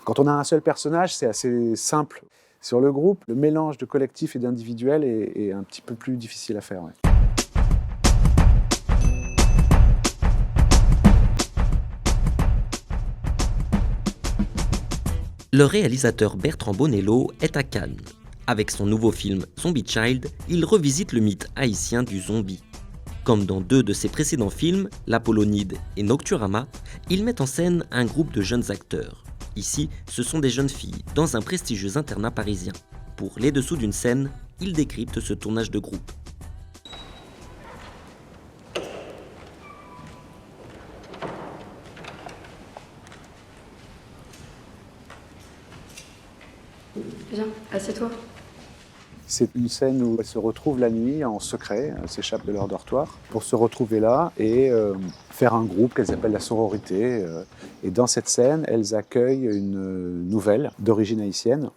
Quand on a un seul personnage, c'est assez simple. Sur le groupe, le mélange de collectif et d'individuel est un petit peu plus difficile à faire. Ouais. Le réalisateur Bertrand Bonello est à Cannes. Avec son nouveau film Zombie Child, il revisite le mythe haïtien du zombie. Comme dans 2 de ses précédents films, L'Apollonide et Nocturama, il met en scène un groupe de jeunes acteurs. Ici, ce sont des jeunes filles dans un prestigieux internat parisien. Pour les dessous d'une scène, il décrypte ce tournage de groupe. Viens, assieds-toi. C'est une scène où elles se retrouvent la nuit en secret, elles s'échappent de leur dortoir pour se retrouver là et faire un groupe qu'elles appellent la sororité. Et dans cette scène, elles accueillent une nouvelle d'origine haïtienne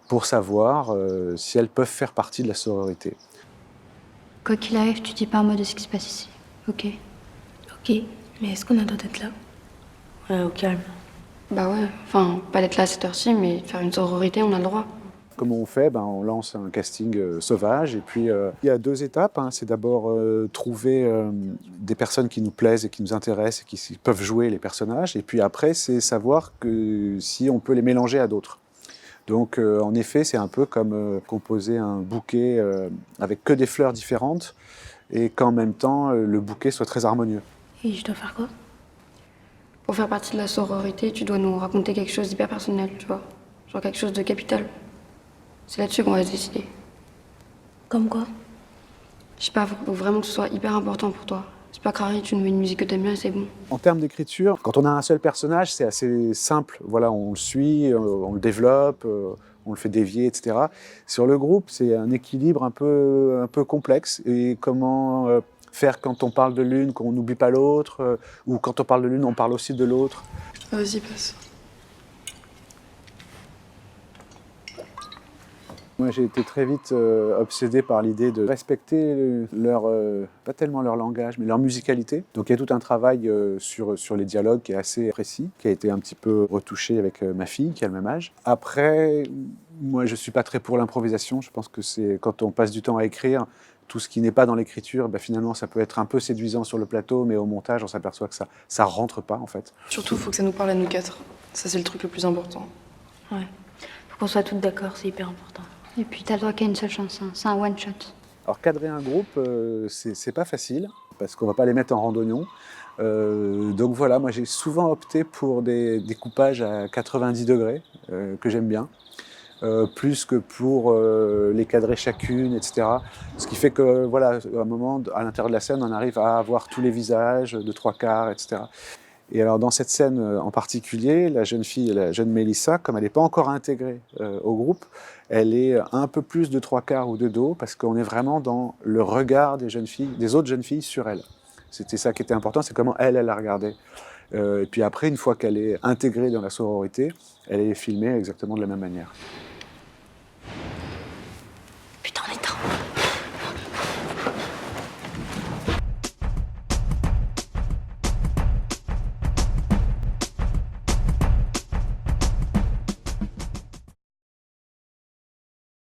pour savoir si elles peuvent faire partie de la sororité. Quoi qu'il arrive, tu dis pas un mot de ce qui se passe ici, ok? Ok, mais est-ce qu'on a le droit d'être là? Ouais, au calme. Bah ouais, enfin, pas d'être là à cette heure-ci, mais faire une sororité, on a le droit. Comment on fait? On lance un casting sauvage et puis il y a 2 étapes. C'est d'abord trouver des personnes qui nous plaisent et qui nous intéressent et qui peuvent jouer les personnages. Et puis après, c'est savoir que si on peut les mélanger à d'autres. Donc en effet, c'est un peu comme composer un bouquet avec que des fleurs différentes et qu'en même temps, le bouquet soit très harmonieux. Et je dois faire quoi? Pour faire partie de la sororité, tu dois nous raconter quelque chose d'hyper personnel, tu vois. Genre quelque chose de capital. C'est là-dessus qu'on va se décider. Comme quoi? Je sais pas, faut vraiment que ce soit hyper important pour toi. C'est pas carré, tu nous mets une musique que t'aimes bien et c'est bon. En termes d'écriture, quand on a un seul personnage, c'est assez simple. Voilà, on le suit, on le développe, on le fait dévier, etc. Sur le groupe, c'est un équilibre un peu complexe. Et comment faire quand on parle de l'une, qu'on n'oublie pas l'autre, ou quand on parle de l'une, on parle aussi de l'autre. Vas-y, passe. Moi, j'ai été très vite obsédé par l'idée de respecter pas tellement leur langage, mais leur musicalité. Donc il y a tout un travail sur les dialogues qui est assez précis, qui a été un petit peu retouché avec ma fille, qui a le même âge. Après, moi, je ne suis pas très pour l'improvisation. Je pense que c'est quand on passe du temps à écrire, tout ce qui n'est pas dans l'écriture, finalement, ça peut être un peu séduisant sur le plateau, mais au montage, on s'aperçoit que ça rentre pas, en fait. Surtout, faut que ça nous parle à nous 4. Ça, c'est le truc le plus important. Ouais. Faut qu'on soit toutes d'accord, c'est hyper important. Et puis t'as le droit qu'à une seule chance, hein. C'est un one-shot. Alors cadrer un groupe, c'est pas facile, parce qu'on va pas les mettre en randonnion. Donc voilà, moi j'ai souvent opté pour des découpages à 90 degrés, que j'aime bien, plus que pour les cadrer chacune, etc. Ce qui fait que, voilà, à un moment, à l'intérieur de la scène, on arrive à avoir tous les visages de 3/4, etc. Et alors dans cette scène en particulier, la jeune fille, la jeune Mélissa, comme elle n'est pas encore intégrée au groupe, elle est un peu plus de 3/4 ou de dos, parce qu'on est vraiment dans le regard des autres jeunes filles sur elle. C'était ça qui était important, c'est comment elle la regardait. Et puis après, une fois qu'elle est intégrée dans la sororité, elle est filmée exactement de la même manière.